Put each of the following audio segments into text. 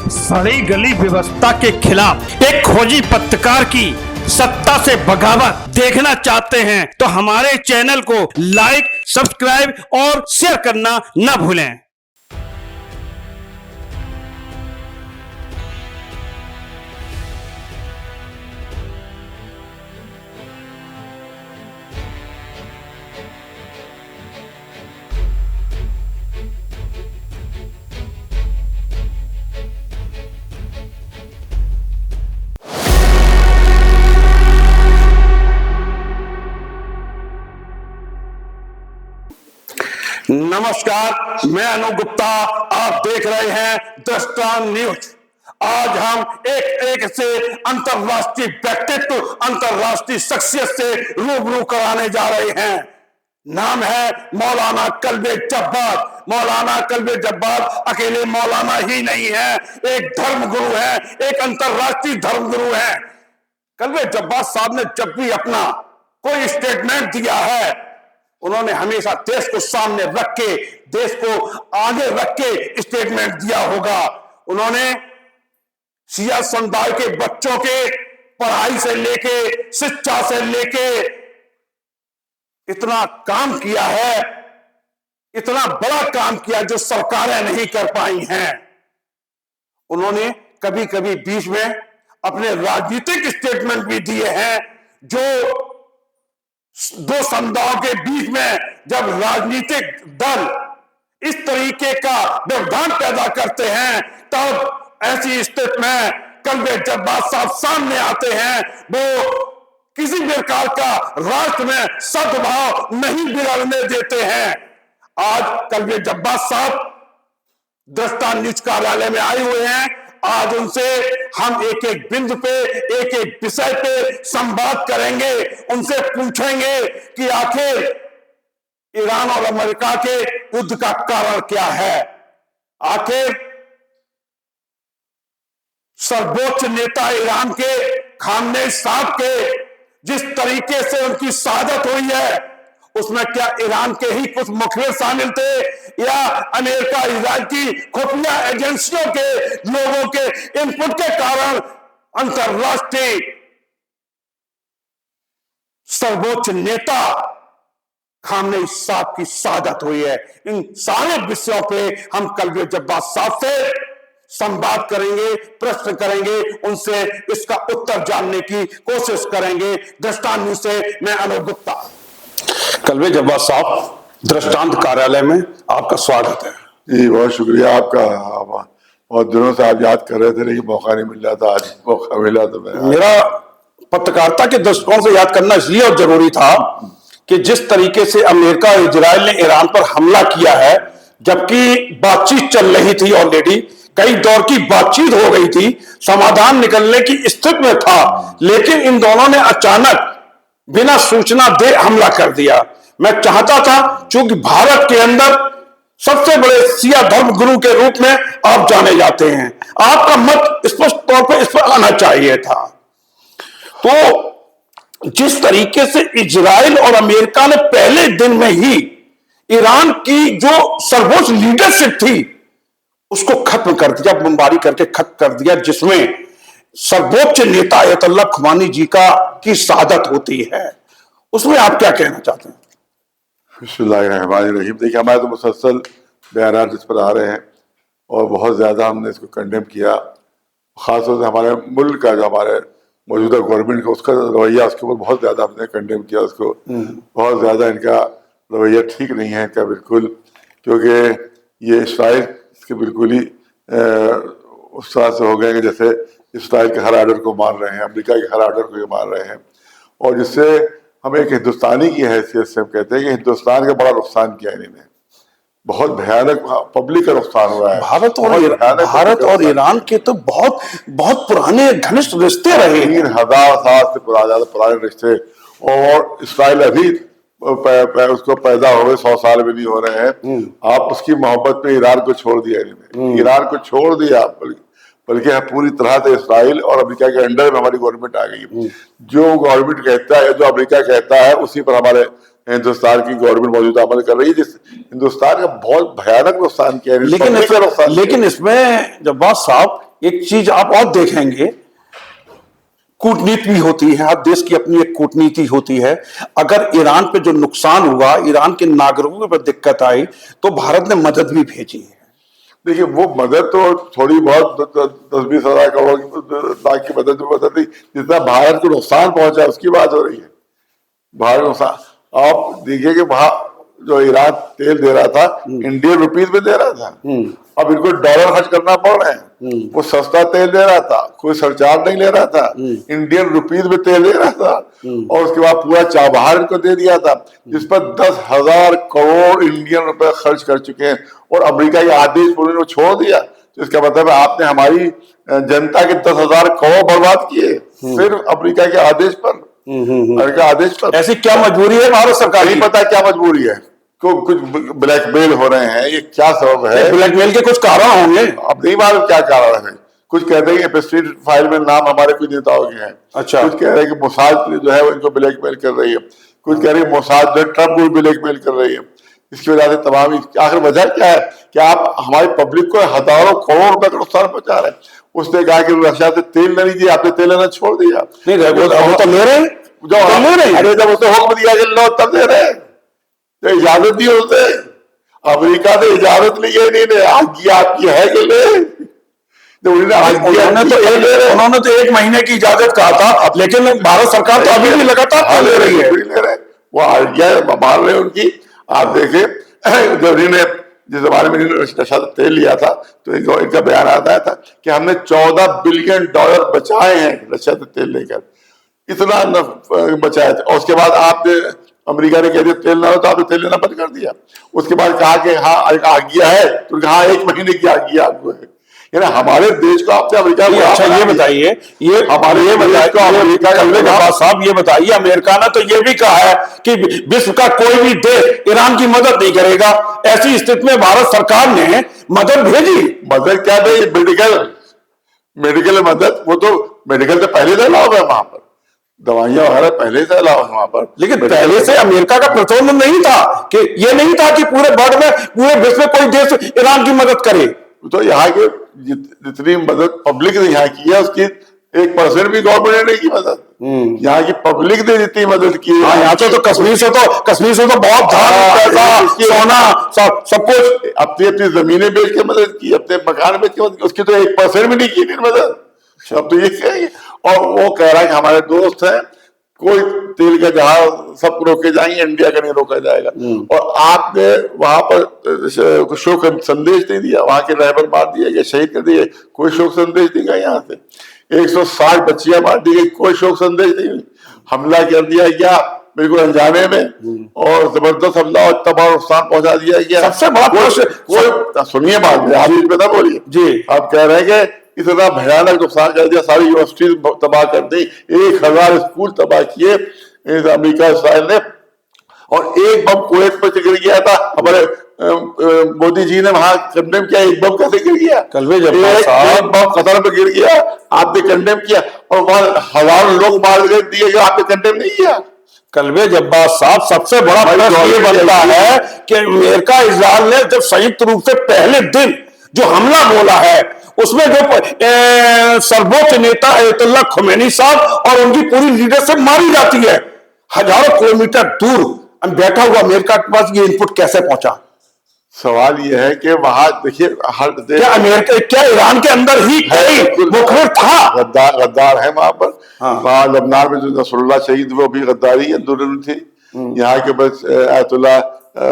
सड़ी गली व्यवस्था के खिलाफ एक खोजी पत्रकार की सत्ता से बगावत देखना चाहते हैं तो हमारे चैनल को लाइक, सब्सक्राइब और शेयर करना न भूलें। नमस्कार, मैं अनु गुप्ता, आप देख रहे हैं दृष्टा न्यूज। आज हम एक से अंतरराष्ट्रीय व्यक्तित्व, अंतरराष्ट्रीय शख्सियत से रूबरू कराने जा रहे हैं। नाम है मौलाना कल्बे जब्बार। मौलाना कल्बे जब्बार अकेले मौलाना ही नहीं है, एक धर्मगुरु है, एक अंतरराष्ट्रीय धर्मगुरु है। कल्बे जब्बार साहब ने जब भी अपना कोई स्टेटमेंट दिया है, उन्होंने हमेशा देश को सामने रख के, देश को आगे रख के स्टेटमेंट दिया होगा। उन्होंने शिया समुदाय के बच्चों के पढ़ाई से लेके, शिक्षा से लेके इतना काम किया है, इतना बड़ा काम किया जो सरकारें नहीं कर पाई हैं। उन्होंने कभी कभी बीच में अपने राजनीतिक स्टेटमेंट भी दिए हैं, जो दो समुदायों के बीच में जब राजनीतिक दल इस तरीके का व्यवधान पैदा करते हैं, तब ऐसी स्थिति में कल्बे जब्बार साहब सामने आते हैं। वो किसी भी प्रकार का राष्ट्र में सद्भाव नहीं बिगड़ने देते हैं। आज कल्बे जब्बार साहब दृष्टा न्यूज कार्यालय में आए हुए हैं। आज उनसे हम एक एक बिंदु पे, एक एक विषय पे संवाद करेंगे। उनसे पूछेंगे कि आखिर ईरान और अमेरिका के युद्ध का कारण क्या है। आखिर सर्वोच्च नेता ईरान के खामनेई साहब के जिस तरीके से उनकी शहादत हुई है, उसमें क्या ईरान के ही कुछ मुखबिर शामिल थे या अमेरिका इजराइल की खुफिया एजेंसियों के लोगों के इनपुट के कारण अंतरराष्ट्रीय सर्वोच्च नेता खामनेई साहब की शहादत हुई है। इन सारे विषयों पे हम कल्बे जब्बार साहब से संवाद करेंगे, प्रश्न करेंगे, उनसे इसका उत्तर जानने की कोशिश करेंगे। दृष्टांत न्यूज से मैं अनु गुप्ता। कल्बे जब्बार साहब, दृष्टांत कार्यालय में आपका स्वागत है। जी बहुत शुक्रिया आपका। बहुत दिनों से आप याद कर रहे थे लेकिन मौका नहीं मिल रहा था, आज मौका मिला तो मेरा पत्रकारिता के दृष्टिकोण से याद करना इसलिए और जरूरी था कि जिस तरीके से अमेरिका और इजराइल ने ईरान पर हमला किया है, जबकि बातचीत चल रही थी, ऑलरेडी कई दौर की बातचीत हो गई थी, समाधान निकलने की स्थिति में था, लेकिन इन दोनों ने अचानक बिना सूचना दे हमला कर दिया। मैं चाहता था, चूंकि भारत के अंदर सबसे बड़े शिया धर्म गुरु के रूप में आप जाने जाते हैं, आपका मत स्पष्ट तौर पर इस पर आना चाहिए था। तो जिस तरीके से इजराइल और अमेरिका ने पहले दिन में ही ईरान की जो सर्वोच्च लीडरशिप थी उसको खत्म कर दिया, बमबारी करके खत्म कर दिया, जिसमें सर्वोच्च नेता अयतुल्लाह खुमैनी जी की शहादत होती है, उसमें आप क्या कहना चाहते हैं? बिस्मिल्लाहिर्रहमानिर्रहीम। देखिए, हमारे तो मुसलसल बयान इस पर आ रहे हैं और बहुत ज़्यादा हमने इसको कंडेम किया। ख़ासतौर से हमारे मुल्क का जो हमारे मौजूदा गवर्नमेंट का उसका रवैया, उसके ऊपर बहुत ज़्यादा हमने कंडेम किया उसको। बहुत ज़्यादा इनका रवैया ठीक नहीं है इनका, बिल्कुल, क्योंकि ये इसराइल इसके बिल्कुल ही उस तरह से हो गए कि जैसे इसराइल के हर आर्डर को मान रहे हैं, अमेरिका के हर आर्डर को ये मान रहे हैं, और जिससे हम एक हिंदुस्तानी की हैसियत से हम कहते हैं कि हिंदुस्तान का बड़ा नुकसान किया इन्होंने। बहुत भयानक पब्लिक का नुकसान हुआ है। भारत और ईरान के तो बहुत बहुत पुराने घनिष्ठ रिश्ते रहे, 3000 साल से पुराने रिश्ते, और इसराइल अभी उसको पैदा हो गए 100 साल भी नहीं हो रहे हैं। आप उसकी मोहब्बत में ईरान को छोड़ दिया इन्होंने, ईरान को छोड़ दिया, बल्कि पूरी तरह से इसराइल और अमेरिका के अंडर में हमारी गवर्नमेंट आ गई। जो गवर्नमेंट कहता है, जो अमेरिका कहता है, उसी पर हमारे हिंदुस्तान की गवर्नमेंट मौजूदा अमल कर रही है, जिस हिंदुस्तान का बहुत भयानक नुकसान किया है। लेकिन इसमें जब्बार साहब एक चीज आप और देखेंगे, कूटनीति भी होती है, हर देश की अपनी एक कूटनीति होती है। अगर ईरान पे जो नुकसान हुआ, ईरान के नागरिकों पर दिक्कत आई, तो भारत ने मदद भी भेजी है। देखिए वो मदद तो थोड़ी बहुत 10-20 हजार करोड़ लाख की मदद थी, जितना भारत को नुकसान पहुंचा उसकी बात हो रही है। भारत नुकसान आप देखिए कि वहां जो ईरान तेल दे रहा था इंडियन रुपीज में दे रहा था, अब इनको डॉलर खर्च करना पड़ रहे हैं। वो सस्ता तेल दे रहा था, कोई सरचार्ज नहीं ले रहा था, इंडियन रुपीज में तेल दे रहा था, और उसके बाद पूरा चाबहार इनको दे दिया था, जिस पर 10,000 करोड़ इंडियन रुपए खर्च कर चुके हैं। और अमेरिका के आदेश पर उन्होंने छोड़ दिया, तो इसका मतलब है आपने हमारी जनता के 10,000 करोड़ बर्बाद किए सिर्फ अमेरिका के आदेश पर। अमेरिका आदेश पर ऐसी क्या मजबूरी है भारत सरकार की? नहीं पता क्या मजबूरी है, कुछ ब्लैकमेल हो रहे हैं, ये क्या सबब है? ब्लैकमेल के कुछ कारण होंगे, अब नहीं मालूम क्या कारण है। कुछ कहते हैं कि एपस्टीन फाइल में नाम हमारे कुछ नेताओं के हैं। अच्छा। कुछ कह रहे हैं कि मोसाद जो है वो इनको ब्लैकमेल कर रही है, कुछ कह रहे हैं मोसाद जो ट्रम्प को ब्लैकमेल कर रही है। इसकी वजह से तमाम आखिर वजह क्या है कि आप हमारी पब्लिक को हजारों करोड़ रुपए का नुकसान पहुंचा रहे हैं। उसने कहा कि रशिया से तेल न लीजिए, आपने तेल लेना छोड़ दिया। नहीं वो तो ले रहे हैं, अरे जब उसे हुक्म दिया कि लो तब दे रहे, तो इजाजत दी उसे। अमेरिका ने इजाजत ली है, नहीं आज्ञा आपकी है कि ले? उन्होंने तो 1 महीने की इजाजत कहा था, लेकिन भारत सरकार तो अभी भी लगातार ले रही है। वो आज्ञा मान रहे उनकी। आप देखें जब इन्हें जिस जमाने में रशिया से तेल लिया था, तो इनका बयान आता था कि हमने $14 बिलियन बचाए हैं रशिया से तेल लेकर, इतना बचाया था। और उसके बाद आपने अमेरिका ने कह दिया तेल ना हो, तो आपने तेल लेना बंद कर दिया। उसके बाद कहा कि हाँ आज्ञा है, तो कहा 1 महीने की आज्ञा आपको है। यानी हमारे देश को आपने अमेरिका को। अच्छा ये बताइए, ये हमारे साहब ये बताइए, अमेरिका ने तो ये भी कहा है कि विश्व का कोई भी देश ईरान की मदद नहीं करेगा। ऐसी स्थिति में भारत सरकार ने मदद भेजी। मदद क्या भेजी? मेडिकल मदद। वो तो मेडिकल तो पहले से अलाउ है वहां पर, दवाइयां वगैरह पहले से अलाउ है वहां पर। लेकिन पहले से अमेरिका का प्रतिबंध नहीं था कि ये नहीं था कि पूरे वर्ल्ड में, पूरे विश्व में कोई देश ईरान की मदद करे। तो यहाँ के जितनी मदद पब्लिक ने यहाँ की है, उसकी 1% भी गवर्नमेंट ने नहीं की मदद। यहाँ की पब्लिक ने जितनी मदद की है, यहाँ से तो कश्मीर से तो बहुत पैसा, सोना, सब कुछ, अपनी जमीनें बेच के मदद की, अपने मकान बेच के मदद की, उसकी तो 1% भी नहीं की फिर मदद। अब तो ये कहेंगे। और वो कह रहा है कि हमारे दोस्त हैं, कोई तेल का जहाज सब रोके जाएंगे, इंडिया का नहीं रोका जाएगा। और आपने वहां पर शोक संदेश नहीं दिया, वहां के रहबर मार दिए गए, शहीद कर दिए, कोई शोक संदेश नहीं गया। यहाँ से 160 बच्चियां मार दी गई, कोई शोक संदेश नहीं। हमला कर दिया गया बिल्कुल अनजाने में, और जबरदस्त हमला और तबाह नुकसान पहुंचा दिया गया। सबसे बड़ा कोई सुनिए बात, आप इस पे ना बोलिए जी। आप कह रहे हैं कि इतना भयानक नुकसान कर दिया, सारी यूनिवर्सिटी तबाह कर दी, 1000 स्कूल तबाह किए अमेरिका इसराइल ने। और एक बम कुवैत पर गिर गया था, हमारे मोदी जी ने वहां कंडेम किया। एक बम कैसे गिर गया? एक बम कतर में गिर गया, आपने कंडेम किया, और वहां हजारों लोग मार दिए गए, आपने कंडेम नहीं किया। कलवे जब्बार साहब, सबसे बड़ा प्रश्न ये बनता है कि अमेरिका इजराइल ने जब संयुक्त रूप से पहले दिन जो हमला बोला है, उसमें जो सर्वोच्च नेता अयतुल्लाह खुमैनी साहब और उनकी पूरी लीडरशिप मारी जाती है, हजारों किलोमीटर दूर बैठा हुआ अमेरिका के पास ये इनपुट कैसे पहुंचा? सवाल यह है कि वहां देखिए, क्या अमेरिका, क्या ईरान के अंदर ही कोई मुखबिर था? गद्दार है वहां पर। वहां लबनान में जो नसरुल्लाह शहीद हुए, वो भी गद्दारी अंदरूनी थी। यहाँ के बस अयतुल्लाह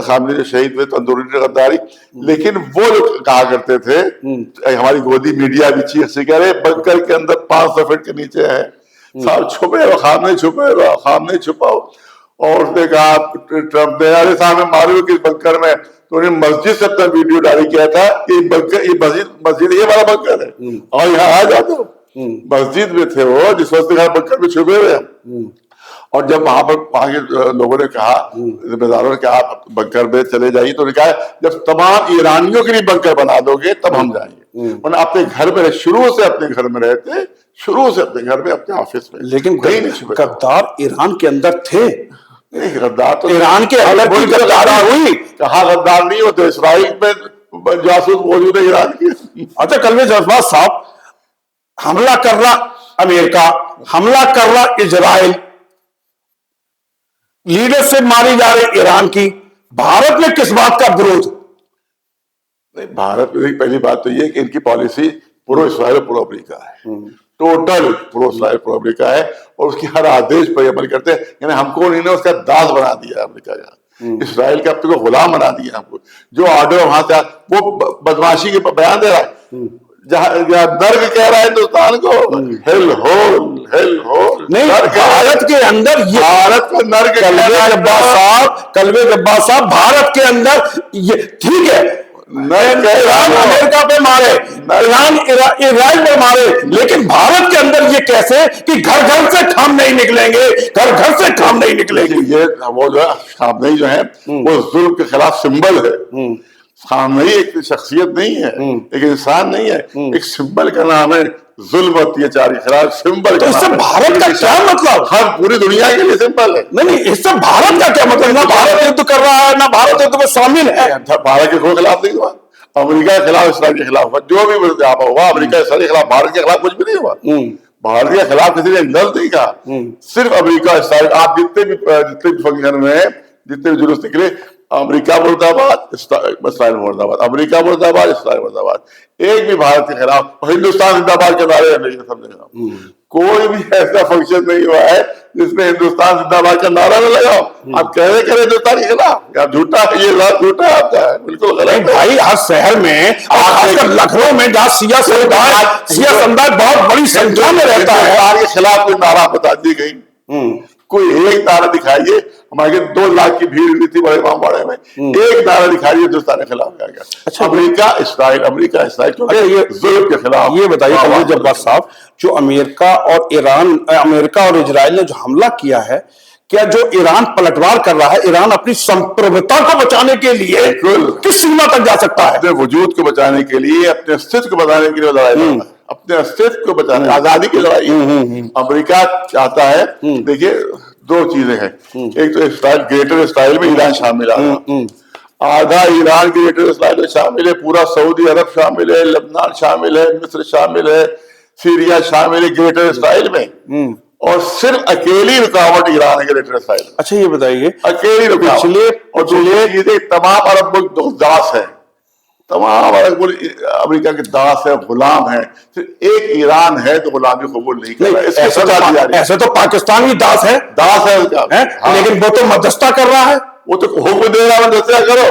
खामनी जो शहीद हुए तो अंदरूनी गद्दारी। लेकिन वो लोग कहा करते थे, हमारी गोदी मीडिया भी चीख से कह रहे बंकर के अंदर 500 फीट के नीचे है, साहब छुपे रहो, खामने छुपे रहो, खामने छुपाओ। और उसने कहा ट्रम्प ने, अरे साहब मारो किस बंकर में, तो उन्हें मस्जिद से अपना वीडियो जारी किया था, ये बंकर, ये मस्जिद ये वाला बंकर है, और यहाँ आ जाते हो। मस्जिद में थे वो, जिस वक्त बंकर में छुपे हुए। और जब वहां के लोगों ने कहा, जिम्मेदारों ने कहा आप बंकर में चले जाइए, तो उन्होंने कहा जब तमाम ईरानियों के लिए बंकर बना दोगे तब हम जाएंगे। उन्होंने अपने घर में शुरू से अपने घर में रहते, शुरू से अपने घर में, अपने ऑफिस में। लेकिन गद्दार ईरान के अंदर थे, नहीं, गद्दार तो ईरान के अंदर कोई गद्दारी हुई? कहा गद्दार नहीं होते, इसराइल में जासूस मौजूद है ईरान की। अच्छा कलवे जज्बात साहब, हमला कर रहा अमेरिका, हमला कर रहा इजराइल, लीडरशिप मारी जा रही ईरान की, भारत में किस बात का विरोध? नहीं, भारत में पहली बात तो ये कि इनकी policy pro Israel pro America है, total pro Israel pro America है, और उसकी हर आदेश पर अमल करते हैं। यानी हमको उन्होंने उसका दास बना दिया अमेरिका का, इसराइल का अपने को गुलाम बना दिया हमको। जो ऑर्डर वहां से वो बदमाशी के बयान दे रहा है, जहां नर्क कह रहा है हिंदुस्तान को हेल होल नहीं, भारत के अंदर ये भारत को नर्क कलवे जब्बार साहब, भारत के अंदर ये ठीक है, ईरान अमेरिका पे मारे, ईरान इजराइल पे मारे, लेकिन भारत के अंदर ये कैसे कि घर घर से खाम नहीं निकलेंगे, घर घर से खाम नहीं निकलेंगे? ये वो जो है खामनेई जो है वो जुल्म के खिलाफ सिंबल है। खामनेई एक शख्सियत नहीं है, एक इंसान नहीं है, एक सिंबल का नाम है। जुल्म अत्याचार के खिलाफ सिंबल। तो इससे भारत का क्या मतलब? हर पूरी दुनिया के लिए सिंबल है। नहीं, इससे भारत का क्या मतलब? ना भारत युद्ध कर रहा है, ना भारत युद्ध में शामिल है। भारत के कोई खिलाफ नहीं हुआ, अमेरिका के खिलाफ इसराइल के खिलाफ हुआ, जो भी हुआ अमेरिका इसराइल के खिलाफ, भारत के खिलाफ कुछ भी नहीं हुआ। भारत के खिलाफ किसी ने गलत नहीं कहा, सिर्फ अमेरिका इसराइल। आप जितने भी फंक्शन में जितने भी जुलूस निकले, अमेरिका मुर्दाबाद, इसराइल मुर्दाबाद, अमेरिका मुर्दाबाद, इसराइल मुर्दाबाद, एक भी भारत के खिलाफ, हिंदुस्तान जिंदाबाद के नारे समझेगा। कोई भी ऐसा फंक्शन नहीं हुआ है जिसमें हिंदुस्तान जिंदाबाद का नारा न लगाओ। आप कह रहे हिंदुस्तान के खिलाफ, आप झूठा, ये लाभ झूठा आपका है, बिल्कुल गलत भाई। हर शहर में, खासकर लखनऊ में जहाँ शिया समुदाय बहुत बड़ी संख्या में रहता है, के खिलाफ कोई नारा बता दी गई, कोई एक नारा दिखाइए। हमारे 2 लाख की भीड़ हुई थी बड़े इमामबाड़े में, एक नारा दिखाइए हिंदुस्तान के खिलाफ क्या गया। अच्छा, अमेरिका इसराइल, अमेरिका इसराइल, ये जुल्म के खिलाफ। ये बताइए जब्बार साहब, जो अमेरिका और इजराइल ने जो हमला किया है, क्या जो ईरान पलटवार कर रहा है, ईरान अपनी संप्रभुता को बचाने के लिए किस सीमा तक जा सकता है? अपने वजूद को बचाने के लिए, अपने अस्तित्व को बचाने के लिए लड़ाई लड़ रहा है, अपने अस्तित्व को बचाने, आजादी की लड़ाई। अमेरिका चाहता है, देखिए 2 चीजें हैं, एक तो इसराइल, ग्रेटर इसराइल में ईरान शामिल है, आधा ईरान ग्रेटर इसराइल में शामिल है, पूरा सऊदी अरब शामिल है, लबनान शामिल है, मिस्र शामिल है, सीरिया शामिल है ग्रेटर इसराइल में, और सिर्फ अकेली रुकावट ईरान है ग्रेटर इसराइल। अच्छा ये बताइए, अकेली रुकावट। और दूसरी चीजें, तमाम अरब मुल्क दास है, तमाम अरब मुल्क अमेरिका के दास है, गुलाम है, सिर्फ एक ईरान है तो गुलामी कबूल नहीं कर रहा है। ऐसे तो पाकिस्तान भी दास है उसका, लेकिन वो तो मध्यस्थता कर रहा है, वो तो हुक्म दे रहा है मध्यस्थता करो।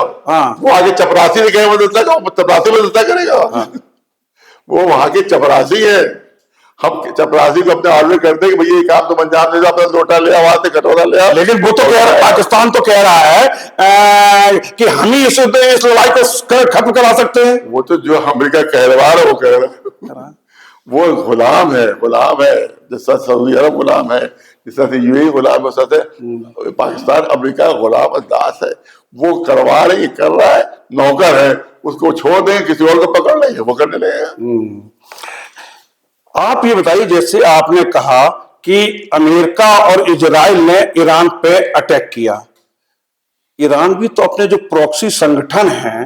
वो आगे चपरासी ने कहे मध्यस्थता करो, चपरासी मध्यस्थता करेगा। वो वहां के चपरासी है, हम चपरासी को अपने ऑर्डर करते हैं कि भैया ये काम तुम अंजाम दे दो, अपना लोटा ले आओ, वहां से कटोरा ले आओ। लेकिन वो तो कह रहा है, पाकिस्तान तो कह रहा है कि हम ही इस लड़ाई को खत्म करा सकते हैं। वो तो जो अमेरिका कहलवा रहा है वो कह रहा है, वो गुलाम है, जैसा सऊदी अरब गुलाम है, जिस तरह से यूएई गुलाम है, से पाकिस्तान अमेरिका गुलाम दास है। वो करवा रही, कर रहा है, नौकर है, उसको छोड़ देंगे, किसी और को पकड़ लेंगे, वो करने लगेगा। आप ये बताइए, जैसे आपने कहा कि अमेरिका और इजराइल ने ईरान पे अटैक किया, ईरान भी तो अपने जो प्रॉक्सी संगठन हैं,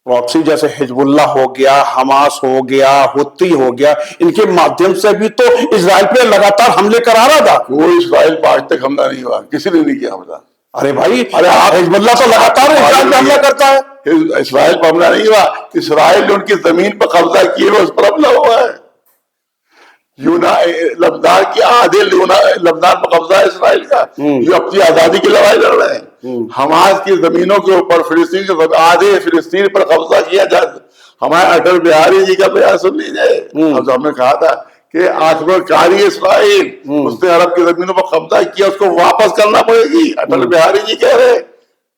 प्रॉक्सी जैसे हिजबुल्लाह हो गया, हमास हो गया, हुती हो गया, इनके माध्यम से भी तो इजराइल पे लगातार हमले करा रहा था। कोई इजराइल पर आज तक हमला नहीं हुआ, किसी ने नहीं किया हमला। अरे भाई, हिजबुल्लाह तो लगातार इजराइल पे हमला करता है। इसराइल पर हमला नहीं हुआ, इसराइल ने उनकी जमीन पर कब्जा किए हुए उस पर हमला हुआ है। लबनान की आधे लबनान पर कब्जा है इसराइल का, जो अपनी आजादी की लड़ाई लड़ रहे हैं। हमास की जमीनों के ऊपर फिलिस्तीन के आधे फिलिस्तीन पर कब्जा किया जाए। हमारे अटल बिहारी जी का बयान सुन लीजिए, अब हमने कहा था कि आक्रमणकारी इसराइल, उसने अरब की जमीनों पर कब्जा किया, उसको वापस करना पड़ेगी, अटल बिहारी जी कह रहे।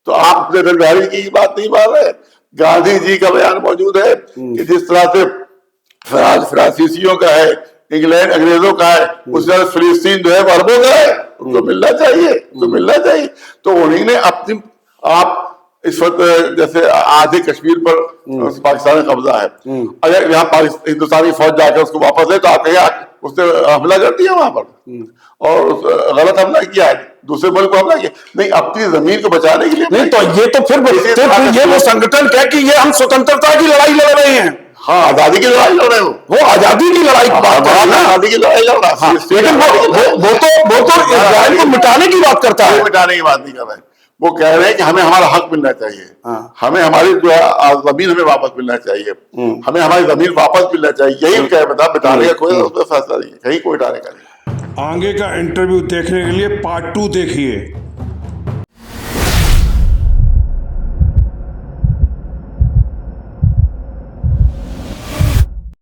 तो आप अटल बिहारी जी की बात नहीं मान रहे। गांधी जी का बयान मौजूद है कि जिस तरह से फ्रांसीसियों का है, इंग्लैंड अंग्रेजों का है, उस तरह फिलिस्तीन जो है अरबों का है, उनको मिलना चाहिए, तो मिलना चाहिए। तो उन्हीं ने अपनी आप इस वक्त जैसे आधे कश्मीर पर पाकिस्तान का कब्जा है, अगर यहाँ हिंदुस्तानी फौज जाकर उसको वापस ले तो आप कहेंगे उसने हमला कर दिया वहां पर और गलत हमला किया है, दूसरे मुल्क को हमला किया नहीं, अपनी जमीन को बचाने के लिए नहीं। तो ये तो फिर ये वो संगठन क्या कि ये हम स्वतंत्रता की लड़ाई लड़ रहे हैं। हाँ, आजादी की लड़ाई लड़ रहे हो, वो आजादी की लड़ाई की बात कर रहा है, आजादी की लड़ाई लड़ रहा है, लेकिन वो तो इजराइल को मिटाने की बात करता है, मिटाने की बात नहीं कर रहे हैं। वो कह रहे हैं कि हमें हमारा हक मिलना चाहिए, हमें हमारी जो है जमीन हमें वापस मिलना चाहिए, हमें हमारी जमीन वापस मिलना चाहिए, यही कह रहे हैं। मिटाने का कोई उसमें फैसला नहीं है, कहीं कोई मिटाने का नहीं। आगे का इंटरव्यू देखने के लिए पार्ट 2 देखिए।